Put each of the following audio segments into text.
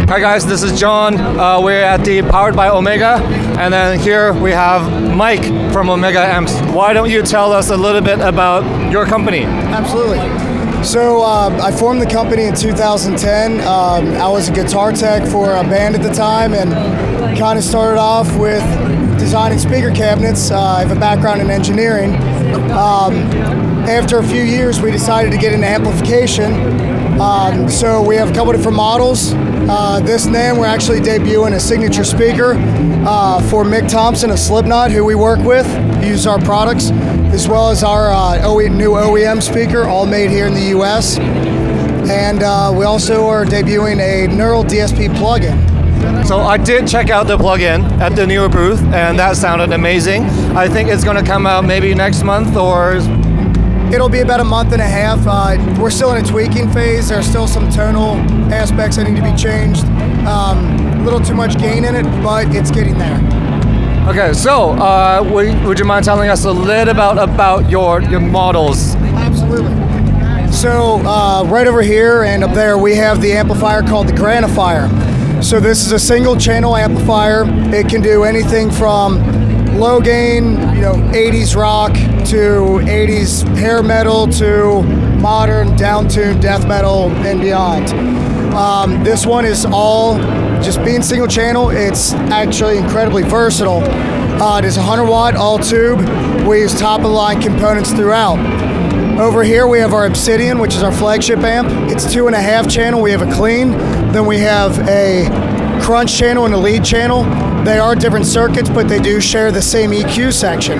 Hi guys, this is John. We're at the Powered by Omega, and then here we have Mike from Omega Amps. Why don't you tell us a little bit about your company? Absolutely. So I formed the company in 2010. I was a guitar tech for a band at the time and kind of started off with designing speaker cabinets. I have a background in engineering. After a few years, we decided to get into amplification. So we have a couple different models. This NAMM, we're actually debuting a signature speaker for Mick Thomson of Slipknot, who we work with, use our products, as well as our new OEM speaker, all made here in the US. And we also are debuting a neural DSP plugin. So I did check out the plugin at the newer booth, and that sounded amazing. I think it's going to come out maybe next month, or it'll be about a month and a half. We're still in a tweaking phase. There's still some tonal aspects that need to be changed. A little too much gain in it, but it's getting there. Okay, so would you mind telling us a little about your models? Absolutely. So right over here and up there, we have the amplifier called the Granifier. So this is a single channel amplifier. It can do anything from low gain, 80s rock to 80s hair metal to modern down-tuned death metal and beyond. This one is all just being single channel. It's actually incredibly versatile. It is 100 watt all tube. We use top of the line components throughout. Over here we have our Obsidian, which is our flagship amp. It's 2.5 channel. We have a clean. Then we have a crunch channel and a lead channel. They are different circuits, but they do share the same EQ section.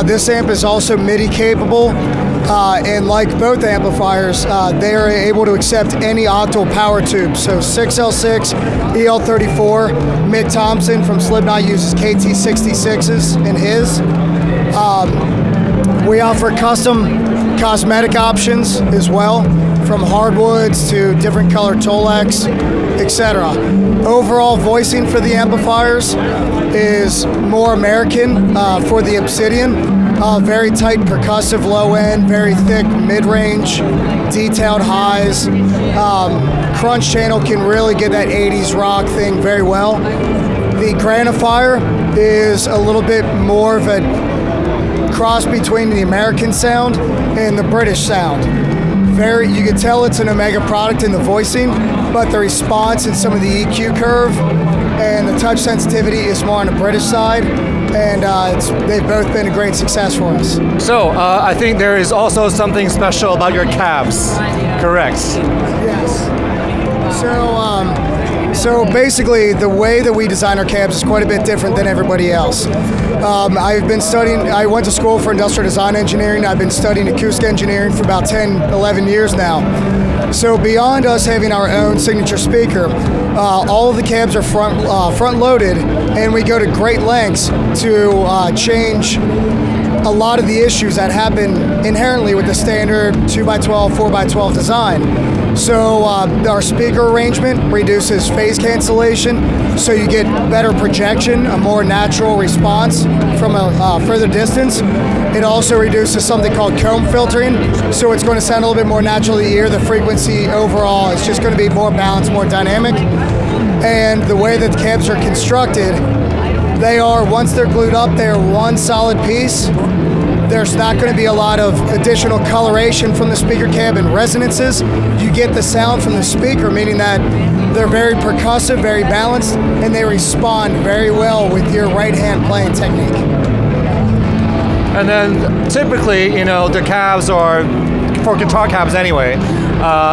This amp is also MIDI capable, and like both amplifiers, they are able to accept any octal power tube. So 6L6, EL34, Mick Thomson from Slipknot uses KT66s in his. We offer custom cosmetic options as well, from hardwoods to different color Tolex, etc. Overall voicing for the amplifiers is more American for the Obsidian. Very tight percussive low end, very thick mid-range, detailed highs. Crunch channel can really get that 80s rock thing very well. The Granifier is a little bit more of a cross between the American sound and the British sound. You can tell it's an Omega product in the voicing, but the response and some of the EQ curve and the touch sensitivity is more on the British side, and they've both been a great success for us. So I think there is also something special about your cabs, correct? Yes. So basically, the way that we design our cabs is quite a bit different than everybody else. I went to school for industrial design engineering. I've been studying acoustic engineering for about 10, 11 years now. So beyond us having our own signature speaker, all of the cabs are front loaded, and we go to great lengths to change a lot of the issues that happen inherently with the standard 2x12, 4x12 design. So our speaker arrangement reduces phase cancellation, so you get better projection, a more natural response from a further distance. It also reduces something called comb filtering, so it's going to sound a little bit more natural to the ear. The frequency overall is just going to be more balanced, more dynamic. And the way that the cabs are constructed, they are, once they're glued up, they are one solid piece. There's not going to be a lot of additional coloration from the speaker cab and resonances. You get the sound from the speaker, meaning that they're very percussive, very balanced, and they respond very well with your right hand playing technique. And then typically, the cabs are, for guitar cabs anyway,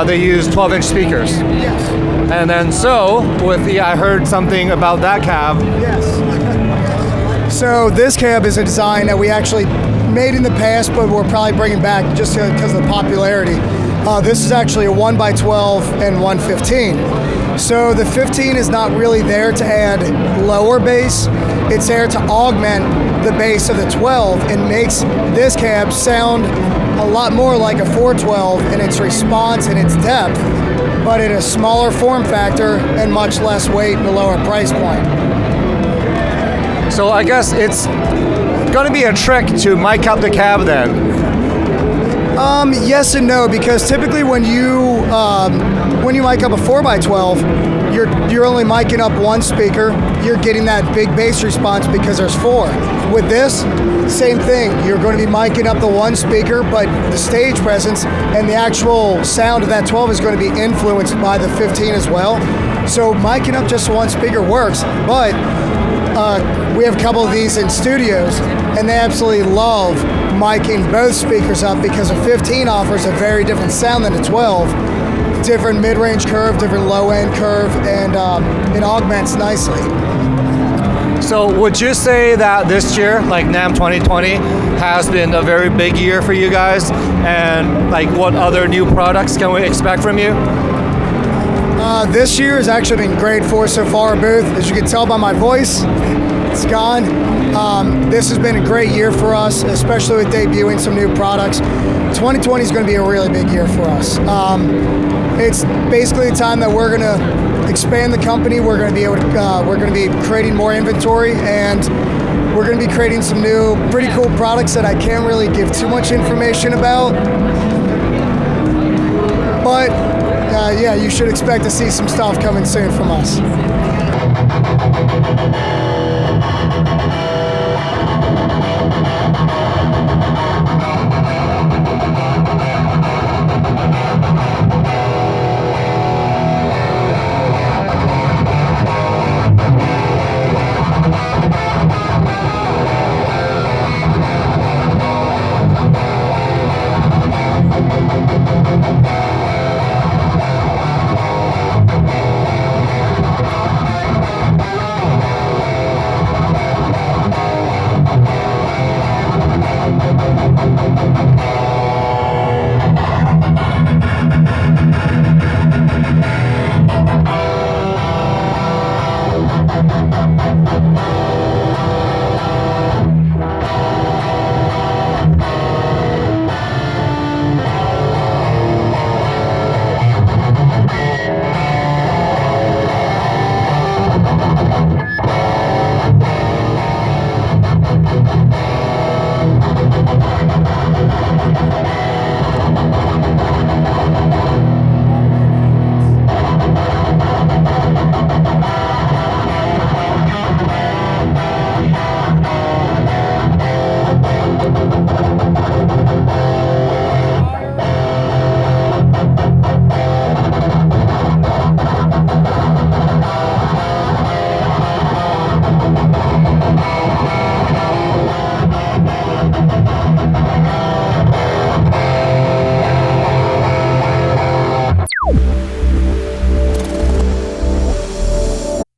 they use 12-inch speakers. Yes. And then I heard something about that cab. Yes. So this cab is a design that we actually made in the past, but we're probably bringing back just because of the popularity. This is actually a 1x12 and 115. So the 15 is not really there to add lower bass. It's there to augment the bass of the 12 and makes this cab sound a lot more like a 412 in its response and its depth, but at a smaller form factor and much less weight and a lower price point. So I guess it's going to be a trick to mic up the cab then. Yes and no, because typically when you mic up a 4x12, you're only micing up one speaker. You're getting that big bass response because there's 4. With this, same thing. You're going to be micing up the one speaker, but the stage presence and the actual sound of that 12 is going to be influenced by the 15 as well. So micing up just one speaker works, but we have a couple of these in studios, and they absolutely love micing both speakers up because a 15 offers a very different sound than a 12. Different mid-range curve, different low-end curve, and it augments nicely. So would you say that this year, like NAMM 2020, has been a very big year for you guys? And like what other new products can we expect from you? This year has actually been great for us so far, booth. As you can tell by my voice, it's gone. This has been a great year for us, especially with debuting some new products. 2020 is going to be a really big year for us. It's basically the time that we're going to expand the company. We're going to be able to, we're going to be creating more inventory, and we're going to be creating some new, pretty cool products that I can't really give too much information about. But yeah, you should expect to see some stuff coming soon from us.